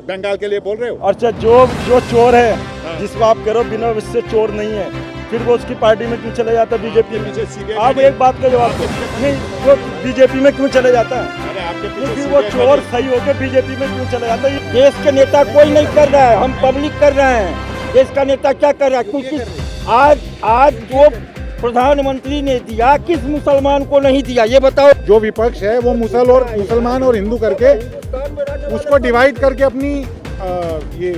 बंगाल के लिए बोल रहे हो? अच्छा, जो चोर है जिसको आप करो बिना उससे चोर नहीं है, फिर वो उसकी पार्टी में क्यों चले जाता है बीजेपी में? आप एक बात का जवाब दो, नहीं वो बीजेपी में क्यों चले जाता है? अरे आपके फिर वो चोर सही होकर बीजेपी में क्यों चले जाता है? देश के नेता कोई नहीं कर रहा है, हम पब्लिक कर रहे हैं। देश का नेता क्या कर रहा है? क्योंकि आज जो प्रधानमंत्री ने दिया किस मुसलमान को नहीं दिया, ये बताओ। जो विपक्ष है वो मुसलमान और हिंदू करके उसको डिवाइड करके अपनी ये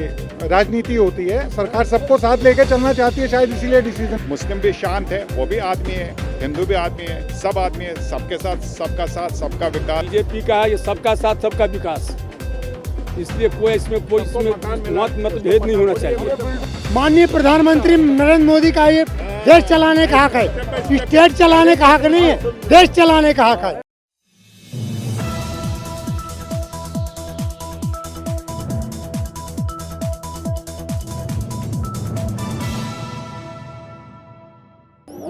राजनीति होती है। सरकार सबको साथ लेके चलना चाहती है, शायद इसीलिए डिसीजन। मुस्लिम भी शांत है, वो भी आदमी है, हिंदू भी आदमी है, सब आदमी है, सबके साथ सबका साथ सबका विकास। बीजेपी का ये सबका साथ सबका विकास, इसलिए कोई इसमें मतभेद नहीं होना चाहिए। माननीय प्रधानमंत्री नरेंद्र मोदी का ये देश चलाने का हक है, स्टेट चलाने का हक नहीं है, देश चलाने का हक है।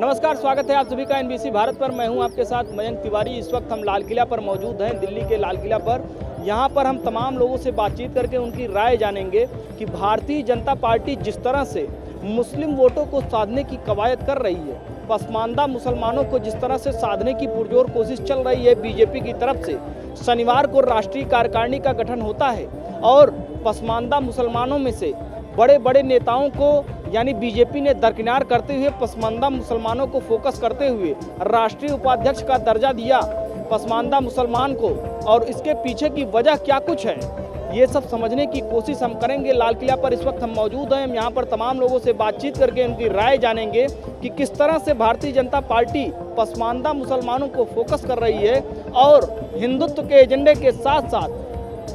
नमस्कार, स्वागत है आप सभी का एनबीसी भारत पर। मैं हूं आपके साथ मयंक तिवारी। इस वक्त हम लाल किला पर मौजूद हैं, दिल्ली के लाल किला पर। यहां पर हम तमाम लोगों से बातचीत करके उनकी राय जानेंगे कि भारतीय जनता पार्टी जिस तरह से मुस्लिम वोटों को साधने की कवायद कर रही है, पसमानदा मुसलमानों को जिस तरह से साधने की पुरजोर कोशिश चल रही है बीजेपी की तरफ से। शनिवार को राष्ट्रीय कार्यकारिणी का गठन होता है और पसमानदा मुसलमानों में से बड़े बड़े नेताओं को यानी बीजेपी ने दरकिनार करते हुए पसमानदा मुसलमानों को फोकस करते हुए राष्ट्रीय उपाध्यक्ष का दर्जा दिया पसमानदा मुसलमान को, और इसके पीछे की वजह क्या कुछ है, ये सब समझने की कोशिश हम करेंगे। लाल किला पर इस वक्त हम मौजूद हैं, हम यहाँ पर तमाम लोगों से बातचीत करके उनकी राय जानेंगे कि किस तरह से भारतीय जनता पार्टी पसमानदा मुसलमानों को फोकस कर रही है और हिंदुत्व के एजेंडे के साथ साथ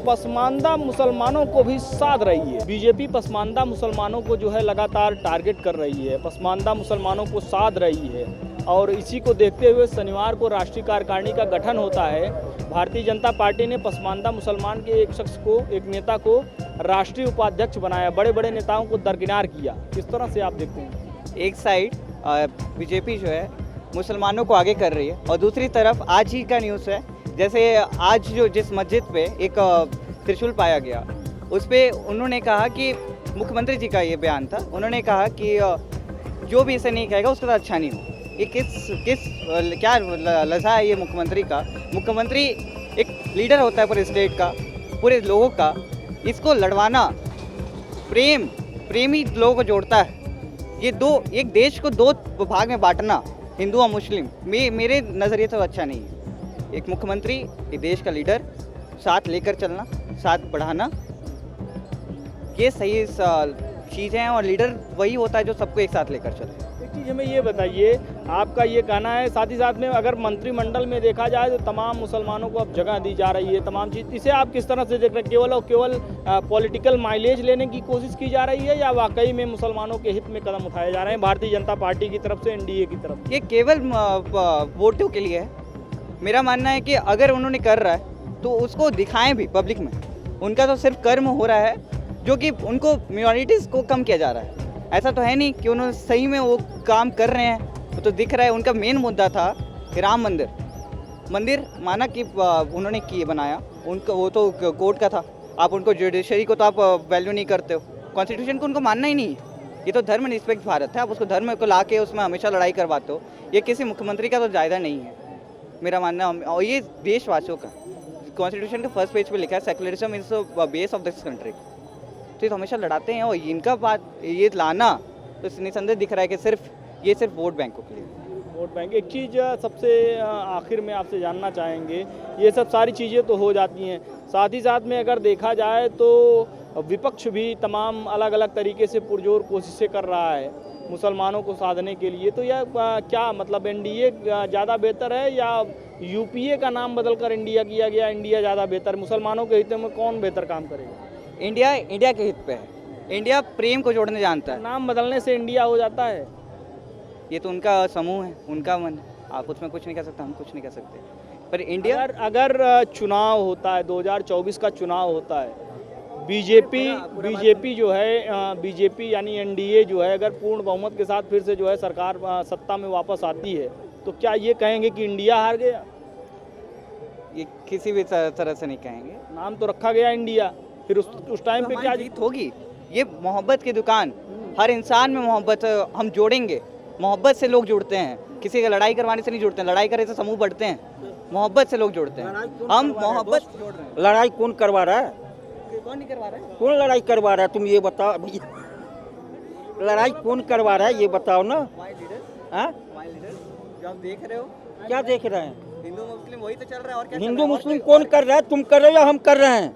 पसमानदा मुसलमानों को भी साध रही है। बीजेपी पसमानदा मुसलमानों को जो है लगातार टारगेट कर रही है, पसमानदा मुसलमानों को साध रही है, और इसी को देखते हुए शनिवार को राष्ट्रीय कार्यकारिणी का गठन होता है। भारतीय जनता पार्टी ने पसमानदा मुसलमान के एक शख्स को, एक नेता को राष्ट्रीय उपाध्यक्ष बनाया, बड़े बड़े नेताओं को दरकिनार किया। किस तरह से आप देखते हैं? एक साइड बीजेपी जो है मुसलमानों को आगे कर रही है और दूसरी तरफ आज ही का न्यूज़ है, जैसे आज जो जिस मस्जिद पे एक त्रिशूल पाया गया, उस पर उन्होंने कहा कि मुख्यमंत्री जी का ये बयान था, उन्होंने कहा कि जो भी इसे नहीं कहेगा उसके साथ अच्छा नहीं हो। ये क्या लजा है ये मुख्यमंत्री का? मुख्यमंत्री एक लीडर होता है पूरे स्टेट का, पूरे लोगों का। इसको लड़वाना प्रेमी लोगों को जोड़ता है। ये एक देश को दो भाग में बांटना, हिंदू और मुस्लिम, मेरे नज़रिए से अच्छा नहीं है। एक मुख्यमंत्री, एक देश का लीडर, साथ लेकर चलना, साथ बढ़ाना, ये सही चीज़ है, और लीडर वही होता है जो सबको एक साथ लेकर चले। एक चीज़ हमें ये बताइए, आपका ये कहना है, साथ ही साथ में अगर मंत्रिमंडल में देखा जाए तो तमाम मुसलमानों को अब जगह दी जा रही है, तमाम चीज़, इसे आप किस तरह से देख रहे हैं? केवल और केवल पॉलिटिकल माइलेज लेने की कोशिश की जा रही है, या वाकई में मुसलमानों के हित में कदम उठाए जा रहे हैं भारतीय जनता पार्टी की तरफ से, एनडीए की तरफ? ये केवल वोटों के लिए है। मेरा मानना है कि अगर उन्होंने कर रहा है तो उसको दिखाएं भी पब्लिक में। उनका तो सिर्फ कर्म हो रहा है जो कि उनको मिनॉरिटीज़ को कम किया जा रहा है। ऐसा तो है नहीं कि उन्होंने सही में वो काम कर रहे हैं, वो तो दिख रहा है। उनका मेन मुद्दा था कि राम मंदिर माना कि उन्होंने किए बनाया, उनका वो तो कोर्ट का था। आप उनको जुडिशरी को तो आप वैल्यू नहीं करते हो, कॉन्स्टिट्यूशन को उनको मानना ही नहीं है। ये तो धर्म निरपेक्ष भारत है, आप उसको धर्म को ला के उसमें हमेशा लड़ाई करवाते हो। ये किसी मुख्यमंत्री का तो जायज़ा नहीं है मेरा मानना। और ये देशवासियों का कॉन्स्टिट्यूशन के फर्स्ट पेज पे लिखा है, secularism is the base of this country. तो ये तो हमेशा लड़ाते हैं, और इनका बात ये लाना तो निसंदेह दिख रहा है कि सिर्फ वोट बैंकों के लिए। Vote bank. एक चीज़ सबसे आखिर में आपसे जानना चाहेंगे, ये सब सारी चीज़ें तो हो जाती हैं, साथ ही साथ में अगर देखा जाए तो विपक्ष भी तमाम अलग अलग तरीके से पुरजोर कोशिशें कर रहा है मुसलमानों को साधने के लिए। तो यह क्या मतलब एनडीए ज़्यादा बेहतर है या यूपीए का नाम बदलकर इंडिया किया गया, इंडिया ज़्यादा बेहतर? मुसलमानों के हित में कौन बेहतर काम करेगा? इंडिया के हित पे है। इंडिया प्रेम को जोड़ने जानता है। नाम बदलने से इंडिया हो जाता है? ये तो उनका समूह है, उनका मन है, आप उसमें कुछ नहीं कर सकते, हम कुछ नहीं कर सकते। पर इंडिया अगर चुनाव होता है, 2024 का चुनाव होता है, बीजेपी जो है, बीजेपी यानी एनडीए जो है, अगर पूर्ण बहुमत के साथ फिर से जो है सरकार सत्ता में वापस आती है, तो क्या ये कहेंगे कि इंडिया हार गया? ये किसी भी तरह से नहीं कहेंगे। नाम तो रखा गया इंडिया। फिर उस टाइम पे क्या हमारी जीत होगी। ये मोहब्बत की दुकान, हर इंसान में मोहब्बत हम जोड़ेंगे। मोहब्बत से लोग जुड़ते हैं, किसी का लड़ाई करवाने से नहीं जुड़ते हैं। लड़ाई करने से समूह बढ़ते हैं, मोहब्बत से लोग जुड़ते हैं। हम मोहब्बत जोड़ रहे हैं। लड़ाई कौन करवा रहा है? कौन नहीं करवा रहा है? कौन लड़ाई करवा रहा है? तुम ये बताओ अभी, लड़ाई कौन करवा रहा है ये बताओ ना। हमारे लीडर, हाँ, हमारे लीडर जो आप देख रहे हो, क्या देख रहे हैं? हिंदू मुस्लिम वही तो चल रहा है। और क्या चल हिंदू रहा है? मुस्लिम कौन कर रहा है? तुम कर रहे हो या हम कर रहे हैं?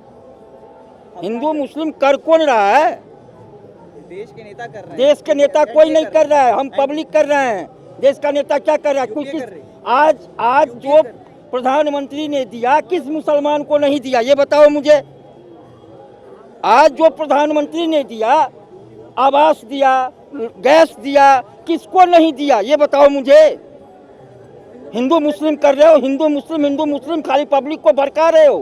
हिंदू मुस्लिम कर कौन रहा है? देश के नेता कर रहे हैं। देश के नेता कोई नहीं कर रहा है, हम पब्लिक कर रहे हैं। देश का नेता क्या कर रहा है? कुछ आज जो प्रधानमंत्री ने दिया किस मुसलमान को नहीं दिया ये बताओ मुझे। आज जो प्रधानमंत्री ने दिया, आवास दिया, गैस दिया, किसको नहीं दिया ये बताओ मुझे। हिंदू मुस्लिम कर रहे हो, हिंदू मुस्लिम खाली पब्लिक को भड़का रहे हो।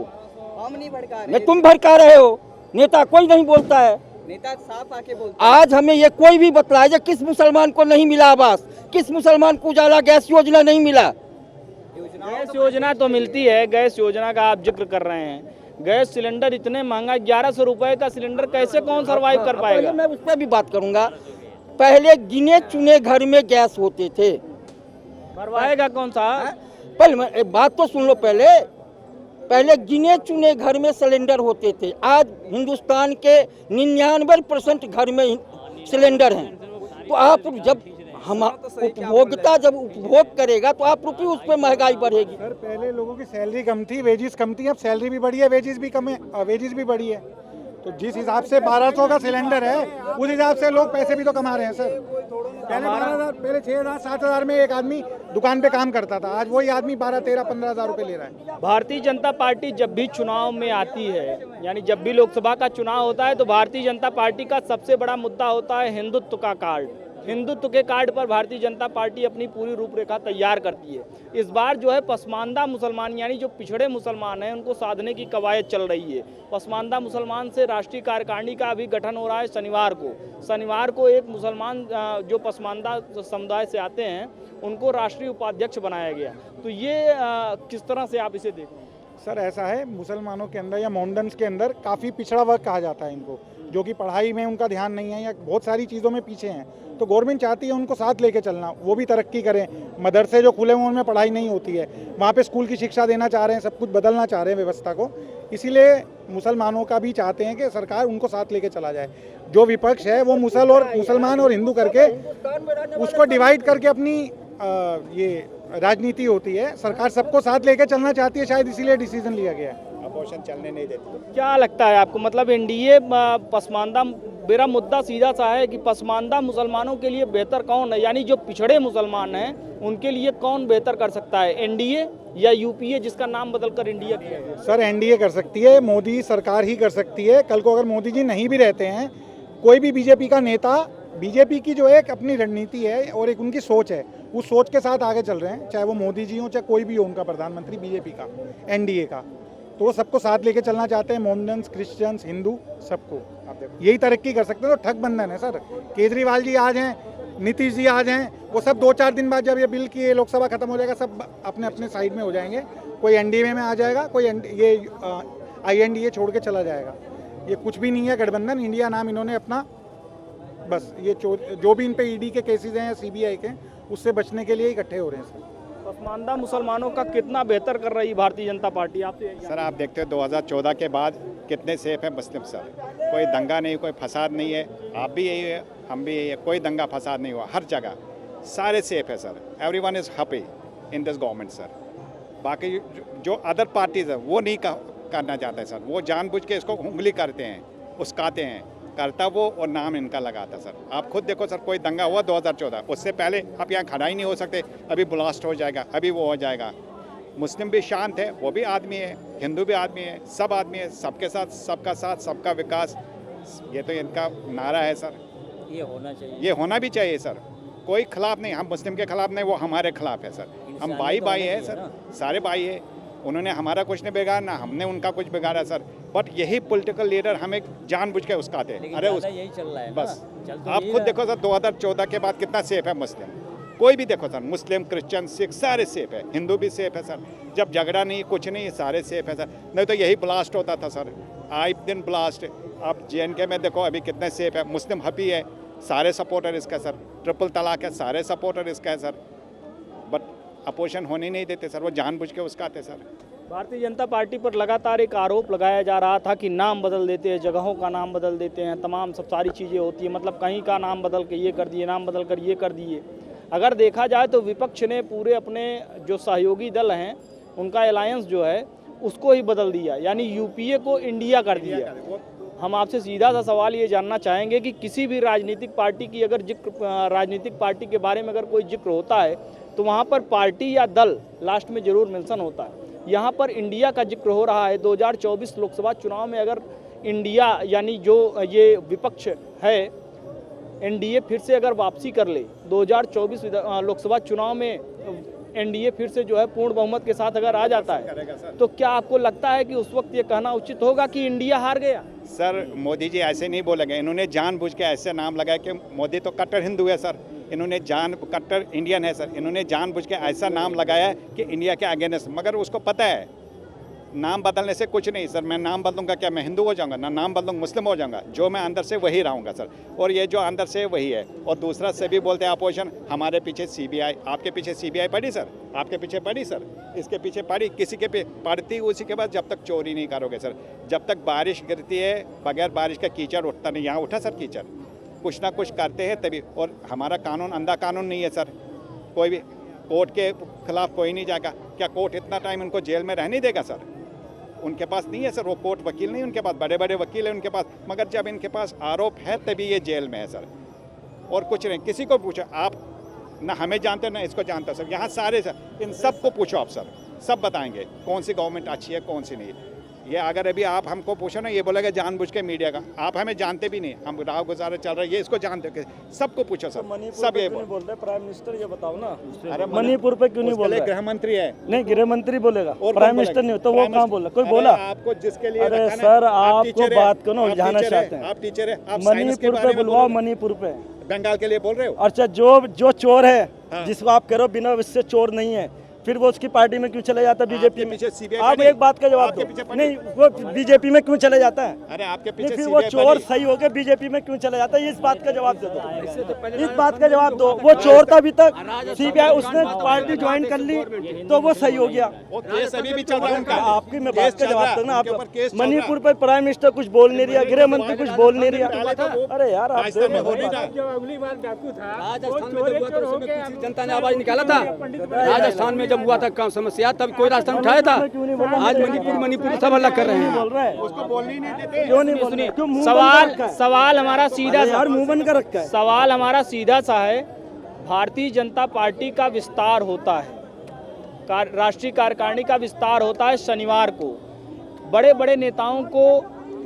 हम नहीं भड़का रहे, नहीं, तुम भड़का रहे हो। नेता कोई नहीं बोलता है। नेता साफ आके बोलते हैं। आज हमें ये कोई भी बतलाए जो किस मुसलमान को नहीं मिला आवास, किस मुसलमान को उजाला गैस योजना नहीं मिला। गैस योजना तो मिलती है, गैस योजना का आप जिक्र कर रहे हैं। गैस सिलेंडर इतने महंगा, 1100 रुपए का सिलेंडर कैसे कौन सरवाइव कर पाएगा? मैं उस पर भी बात करूंगा। पहले गिने चुने घर में गैस होते थे, भरवाएगा कौन सा? पहले एक बात तो सुन लो। पहले गिने चुने घर में सिलेंडर होते थे। आज हिंदुस्तान के 99% घर में सिलेंडर हैं। तो आप जब हम उपभोक्ता जब उपभोग करेगा तो आप रुपये उस पर महंगाई बढ़ेगी। सर पहले लोगों की सैलरी कम थी, वेजेस कम थी, अब सैलरी भी बढ़ी है, वेजेस भी कम है, वेजेस भी बढ़ी है। तो जिस हिसाब से 1200 का सिलेंडर है उस हिसाब से लोग पैसे भी तो कमा रहे हैं सर। पहले 12,000, पहले 6,000 7,000 में एक आदमी दुकान पे काम करता था, आज वही आदमी 12, 13, 15,000 रुपए ले रहा है। भारतीय जनता पार्टी जब भी चुनाव में आती है, यानी जब भी लोकसभा का चुनाव होता है, तो भारतीय जनता पार्टी का सबसे बड़ा मुद्दा होता है हिंदुत्व का कार्ड। हिंदुत्व के कार्ड पर भारतीय जनता पार्टी अपनी पूरी रूपरेखा तैयार करती है। इस बार जो है पसमानदा मुसलमान, यानी जो पिछड़े मुसलमान हैं, उनको साधने की कवायद चल रही है। पसमानदा मुसलमान से राष्ट्रीय कार्यकारिणी का अभी गठन हो रहा है शनिवार को एक मुसलमान जो पसमानदा समुदाय से आते हैं उनको राष्ट्रीय उपाध्यक्ष बनाया गया। तो ये किस तरह से आप इसे देखते हैं? सर ऐसा है, मुसलमानों के अंदर या मोमडन्स के अंदर काफ़ी पिछड़ा वर्ग कहा जाता है इनको, जो कि पढ़ाई में उनका ध्यान नहीं है या बहुत सारी चीज़ों में पीछे हैं। तो गवर्नमेंट चाहती है उनको साथ लेके चलना, वो भी तरक्की करें। मदरसे जो खुले हुए उनमें पढ़ाई नहीं होती है, वहाँ पे स्कूल की शिक्षा देना चाह रहे हैं, सब कुछ बदलना चाह रहे हैं व्यवस्था को। इसीलिए मुसलमानों का भी चाहते हैं कि सरकार उनको साथ लेके चला जाए। जो विपक्ष है वो मुसलमान और हिंदू करके उसको डिवाइड करके अपनी ये राजनीति होती है। सरकार सबको साथ लेके चलना चाहती है, शायद इसीलिए डिसीजन लिया गया है। अपोजिशन चलने नहीं देती। क्या लगता है आपको, मतलब एनडीए पसमानदा, मेरा मुद्दा सीधा सा है कि पसमानदा मुसलमानों के लिए बेहतर कौन है, यानी जो पिछड़े मुसलमान हैं उनके लिए कौन बेहतर कर सकता है, एनडीए या यूपीए जिसका नाम बदलकर इंडिया किया गया? सर एनडीए कर सकती है, मोदी सरकार ही कर सकती है। कल को अगर मोदी जी नहीं भी रहते हैं, कोई भी बीजेपी का नेता, बीजेपी की जो एक अपनी रणनीति है और एक उनकी सोच है, उस सोच के साथ आगे चल रहे हैं। चाहे वो मोदी जी हो, चाहे कोई भी हो उनका प्रधानमंत्री बीजेपी का, एनडीए का, तो वो सबको साथ लेके चलना चाहते हैं। मोमडन्स, क्रिश्चियंस, हिंदू, सबको यही तरक्की कर सकते हैं। तो ठग बंधन है सर। केजरीवाल जी आज हैं, नीतीश जी आज हैं, वो सब 2-4 दिन बाद जब ये बिल की लोकसभा खत्म हो जाएगा, सब अपने अपने साइड में हो जाएंगे। कोई एनडीए में आ जाएगा, कोई ये INDA छोड़ के चला जाएगा। ये कुछ भी नहीं है गठबंधन, इंडिया नाम इन्होंने अपना, बस ये जो भी इन पे ईडी के केसेस हैं या CBI के, उससे बचने के लिए इकट्ठे हो रहे हैं सर। पसमानदा मुसलमानों का कितना बेहतर कर रही भारतीय जनता पार्टी? आप सर आप देखते हो 2014 के बाद कितने सेफ है मुस्लिम सर। कोई दंगा नहीं, कोई फसाद नहीं है। आप भी यही है, हम भी यही है, कोई दंगा फसाद नहीं हुआ। हर जगह सारे सेफ है sir. Everyone is happy in this government sir. बाकी जो अदर पार्टीज है वो नहीं करना चाहते सर। वो जानबूझ के इसको उंगली करते हैं, उसकाते हैं, करता वो और नाम इनका लगाता सर। आप खुद देखो सर, कोई दंगा हुआ 2014, उससे पहले आप यहाँ खड़ा ही नहीं हो सकते। अभी ब्लास्ट हो जाएगा, अभी वो हो जाएगा। मुस्लिम भी शांत है, वो भी आदमी है, हिंदू भी आदमी है, सब आदमी है। सबके साथ, सबका साथ, सबका विकास, ये तो इनका नारा है सर। ये होना चाहिए, ये होना भी चाहिए सर। कोई खिलाफ नहीं, हम मुस्लिम के खिलाफ नहीं, वो हमारे खिलाफ है सर। हम भाई भाई है सर, सारे भाई है। उन्होंने हमारा कुछ नहीं बिगाड़ा, ना हमने उनका कुछ बिगाड़ा सर। बट यही पॉलिटिकल लीडर हमें जानबूझ के उसकाते हैं। अरे यही चल रहा है बस आप खुद देखो सर, 2014 के बाद कितना सेफ है मुस्लिम। कोई भी देखो सर, मुस्लिम, क्रिश्चियन, सिख सारे सेफ है, हिंदू भी सेफ है सर। जब झगड़ा नहीं, कुछ नहीं, सारे सेफ है सर। नहीं तो यही ब्लास्ट होता था सर। आए दिन ब्लास्ट। अब JNK में देखो अभी कितने सेफ है, मुस्लिम हफी है, सारे सपोर्टर इसका सर, ट्रिपल तलाक है, सारे सपोर्टर इसका है सर, बट अपोजिशन होने नहीं देते सर, वो जानबूझ के उसका आते सर। भारतीय जनता पार्टी पर लगातार एक आरोप लगाया जा रहा था कि नाम बदल देते हैं, जगहों का नाम बदल देते हैं, तमाम सब सारी चीज़ें होती हैं, मतलब कहीं का नाम बदल के ये कर दिए, नाम बदल कर ये कर दिए। अगर देखा जाए तो विपक्ष ने पूरे अपने जो सहयोगी दल हैं उनका अलायंस जो है उसको ही बदल दिया, यानी यूपीए को इंडिया कर दिया। हम आपसे सीधा सा सवाल ये जानना चाहेंगे कि किसी भी राजनीतिक पार्टी की अगर राजनीतिक पार्टी के बारे में अगर कोई जिक्र होता है तो वहाँ पर पार्टी या दल लास्ट में ज़रूर मेंशन होता है। यहाँ पर इंडिया का जिक्र हो रहा है। 2024 लोकसभा चुनाव में अगर इंडिया यानी जो ये विपक्ष है एनडीए फिर से अगर वापसी कर ले, 2024 लोकसभा चुनाव में एनडीए फिर से जो है पूर्ण बहुमत के साथ अगर आ जाता है तो क्या आपको लगता है कि उस वक्त ये कहना उचित होगा कि इंडिया हार गया? सर मोदी जी ऐसे नहीं बोलेंगे, इन्होंने जानबूझ के ऐसे नाम लगाया कि मोदी तो कट्टर हिंदू है सर, इन्होंने कट्टर इंडियन है सर, इन्होंने जानबूझ के ऐसा नाम लगाया है कि इंडिया के अगेंस्ट, मगर उसको पता है नाम बदलने से कुछ नहीं सर। मैं नाम बदलूंगा क्या मैं हिंदू हो जाऊंगा? ना नाम बदलूंगा मुस्लिम हो जाऊंगा, जो मैं अंदर से वही रहूंगा सर, और ये जो अंदर से वही है। और दूसरा से भी बोलते हैं अपोजिशन हमारे पीछे CBI, आपके पीछे CBI पड़ी सर, आपके पीछे पड़ी सर, इसके पीछे पड़ी, किसी के पड़ती उसी के बाद जब तक चोरी नहीं करोगे सर, जब तक बारिश गिरती है बगैर बारिश का कीचड़ उठता नहीं, यहाँ उठा सर कीचड़, कुछ ना कुछ करते हैं तभी। और हमारा कानून अंधा कानून नहीं है सर, कोई भी कोर्ट के खिलाफ कोई नहीं जाएगा। क्या कोर्ट इतना टाइम उनको जेल में रहने देगा सर? उनके पास नहीं है सर, वो कोर्ट वकील नहीं उनके पास, बड़े बड़े वकील हैं उनके पास, मगर जब इनके पास आरोप है तभी ये जेल में है सर, और कुछ नहीं। किसी को पूछो आप, ना हमें जानते ना इसको जानते सर, यहाँ सारे सर, इन सब को पूछो आप सर, सब बताएंगे कौन सी गवर्नमेंट अच्छी है कौन सी नहीं। ये अगर अभी आप हमको पूछो ना, ये बोलेगा जानबूझ के मीडिया का, आप हमें जानते भी नहीं, हम राव गुजारा चल रहा है ये इसको जानते हो, सबको पूछो सर, सब ये बोल रहे प्राइम मिनिस्टर, ये बताओ ना, अरे मणिपुर पे क्यों नहीं बोल रहे? गृह मंत्री है, नहीं गृह मंत्री बोलेगा, और प्राइम मिनिस्टर नहीं, तो वो कहाँ बोला? कोई बोला आपको जिसके लिए? अरे सर आपको बात को ना उलझाना चाहते हैं, आप टीचर है, आप मणिपुर पे बुलवाओ, मणिपुर पे। बंगाल के लिए बोल रहे हो? अच्छा जो चोर है जिसको आप कह रहे हो बिना इससे चोर नहीं है, फिर वो उसकी पार्टी में क्यों चले जाता है? बीजेपी में। आप एक बात का जवाब दो, नहीं वो बीजेपी में क्यों चले जाता है? अरे आपके पीछे फिर वो चोर सही हो गया बीजेपी में क्यों चले जाता है? इस बात का जवाब दे दो, इस बात का जवाब दो। वो चोर था अभी तक, CBI उसने पार्टी ज्वाइन कर ली तो वो सही हो गया। केस अभी भी चल रहा है उनका, आपकी मैं बात का जवाब देना। आप मणिपुर पर प्राइम मिनिस्टर कुछ बोल नहीं रहा, गृह मंत्री कुछ बोल नहीं रहा। अरे यार आप जनता ने आवाज निकाला था, राजस्थान में जब हुआ था काम समस्या तब कोई राजस्थान उठाया था, आज मणिपुर सब हल्ला कर रहे हैं। उसको बोलने ही नहीं देते। क्यों नहीं बोल रहे? क्यों मुंह बंद सवाल रखा है? सवाल हमारा सीधा यार मुंह बंद कर रखा है। सवाल हमारा सीधा सा है, भारतीय जनता पार्टी का विस्तार होता है, राष्ट्रीय कार्यकारिणी का विस्तार होता है शनिवार को, बड़े बड़े नेताओं को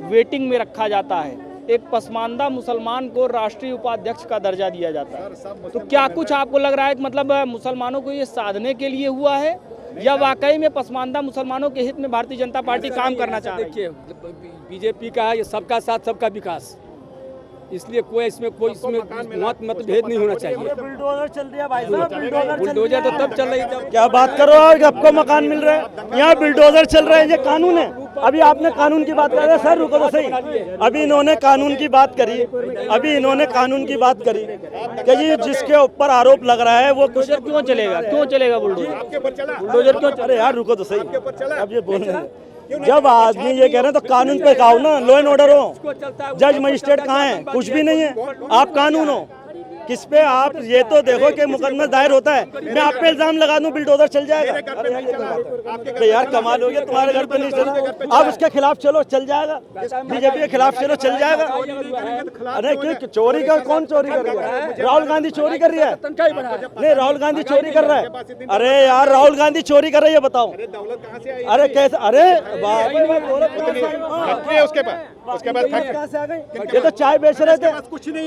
वेटिंग में रखा जाता है, एक पसमानदा मुसलमान को राष्ट्रीय उपाध्यक्ष का दर्जा दिया जाता है। तो क्या कुछ आपको लग रहा है कि मतलब मुसलमानों को ये साधने के लिए हुआ है या वाकई में पसमानदा मुसलमानों के हित में भारतीय जनता पार्टी काम करना चाह रही है? देखिए बीजेपी का है ये सबका साथ सबका विकास, इसलिए कोई इसमें मतभेद नहीं होना चाहिए। बुलडोजर चल रहा है भाई साहब, बुलडोजर तो तब चल रही जब क्या बात करो यार, आपको मकान मिल रहा है, यहाँ बुलडोजर चल रहे हैं, ये कानून है। अभी आपने कानून की बात कर, सर रुको तो सही, अभी इन्होंने कानून की बात करी, अभी इन्होंने कानून की बात करी कि ये जिसके ऊपर आरोप लग रहा है वो कुछ क्यों चलेगा, क्यों चलेगा बुलडोजर क्यों? अरे यार रुको तो सही, अब ये बोल रहे हैं जब आदमी ये कह रहे हैं तो कानून पे कहो ना, लॉ एंड ऑर्डर हो, जज मजिस्ट्रेट कहाँ है? कुछ भी नहीं है, आप कानून हो। किस पे आप ये तो देखो कि मुकदमा दायर होता है, मैं आप पे इल्जाम लगा दूं बिल्डोजर चल जाएगा? अरे यार कमाल हो गया, तुम्हारे घर पे नहीं चला, आप उसके खिलाफ चलो चल जाएगा, बीजेपी के खिलाफ चलो चल जाएगा। अरे क्यों चोरी का, कौन चोरी कर रहा है? राहुल गांधी चोरी कर रही है? नहीं राहुल गांधी चोरी कर रहा है। अरे यार राहुल गांधी चोरी कर रही है, बताओ। अरे कैसे? अरे उसके बाद ये तो चाय बेच रहे थे,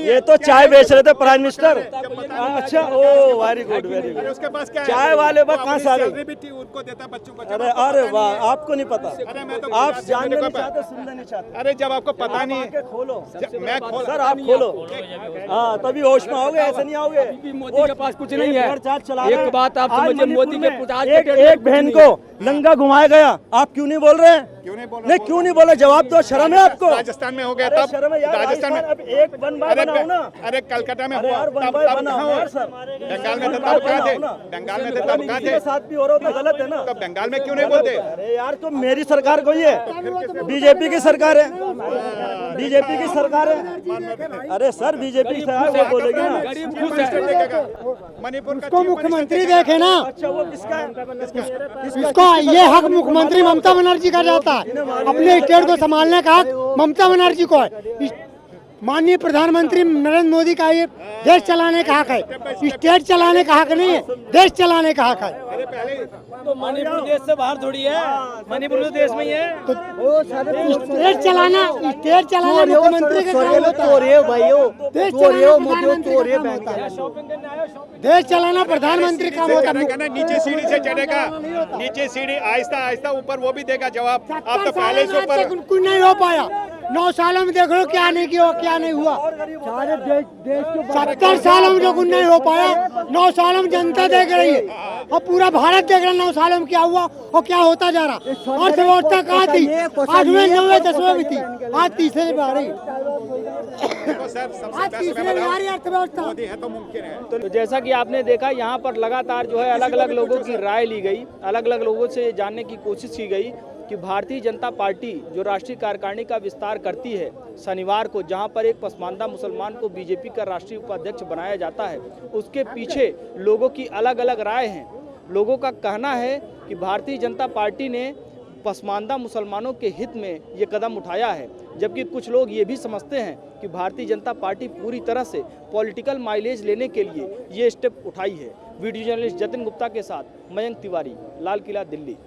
ये तो चाय बेच रहे थे प्राइम मिनिस्टर। अच्छा ओ वेरी गुड वेरी गुड। उसके पास क्या है? चाय वाले बात कहाँ से आ गई? उनको देता बच्चों को। अरे अरे वाह, आपको नहीं पता, आप जानना नहीं पता। चाहते, सुनना नहीं चाहते। अरे जब आपको पता नहीं है, खोलो मैं खोल सर, आप खोलो, हाँ तभी होश में आओगे, ऐसे नहीं आओगे। मोदी के पास कुछ नहीं है। एक बात आप आज समझिए, मोदी के एक बहन को नंगा घुमाया गया, आप क्यों नहीं बोल रहे हैं? क्यों नहीं बोला? नहीं क्यों नहीं बोला? जवाब दो, शर्म है आपको? राजस्थान में हो गया अरे तब, शर्म है यार, राजस्थान में अब एक वन बाय बनाओ ना। अरे कलकत्ता में अरे हुआ यार वन तब बाय तब बनाओ कहाँ यार हुआ? सर। बंगाल में थे तब कहाँ थे? बंगाल में थे तब कहाँ थे? साथ भी हो रहा होता गलत है ना। तो बंगाल में क्यों नहीं बोलते? अरे यार तो मेरी सरकार कोई है, बीजेपी की सरकार है, बीजेपी की सरकार है। अरे सर बीजेपी की सरकार वो बोलेगी ना। गरीब खुश है। मणिपुर का उसको मुख्यमंत्री देखे ना, अच्छा वो किसका है? इसको ये हक मुख्यमंत्री ममता बनर्जी का जाता है। अपने स्टेट को संभालने का हक ममता बनर्जी को है। माननीय प्रधानमंत्री नरेंद्र मोदी का ये देश चलाने का हक है, स्टेट चलाने का हक नहीं है, देश चलाने का हक है। तो मणिपुर देश से बाहर थोड़ी है, मणिपुर तो देश में ही है। तो स्टेट चलाना मुख्यमंत्री का काम होता है। देश चलाना प्रधानमंत्री का काम होता है। देश चलाना प्रधानमंत्री का काम होता है। नीचे सीढ़ी से चढ़ेगा, नीचे सीढ़ी आहिस्ता आहिस्ता ऊपर, वो भी देगा जवाब। आप तो पहले से ऊपर। कुछ नहीं हो पाया। 9 सालों में देख लो क्या नहीं किया, क्या नहीं हुआ। 70 सालों में जो कुछ नहीं हो पाया, 9 सालों में जनता देख रही है और पूरा भारत देख रहा है 9 सालों में क्या हुआ और क्या होता जा रहा। अर्थव्यवस्था कहाँ थी? 8वें 9वें 10वें में थी, आज तीसरे में आ रही। आज तीसरे में आ रही अर्थव्यवस्था। मोदी है तो मुमकिन है। तो जैसा कि आपने देखा यहाँ पर लगातार जो है अलग अलग लोगों की राय ली गई, अलग अलग लोगों से जानने की कोशिश की गई कि भारतीय जनता पार्टी जो राष्ट्रीय कार्यकारिणी का विस्तार करती है शनिवार को, जहां पर एक पसमानदा मुसलमान को बीजेपी का राष्ट्रीय उपाध्यक्ष बनाया जाता है, उसके पीछे लोगों की अलग अलग राय हैं। लोगों का कहना है कि भारतीय जनता पार्टी ने पसमानदा मुसलमानों के हित में ये कदम उठाया है, जबकि कुछ लोग ये भी समझते हैं कि भारतीय जनता पार्टी पूरी तरह से पॉलिटिकल माइलेज लेने के लिए ये स्टेप उठाई है। वीडियो जर्नलिस्ट जतिन गुप्ता के साथ मयंक तिवारी, लाल किला, दिल्ली।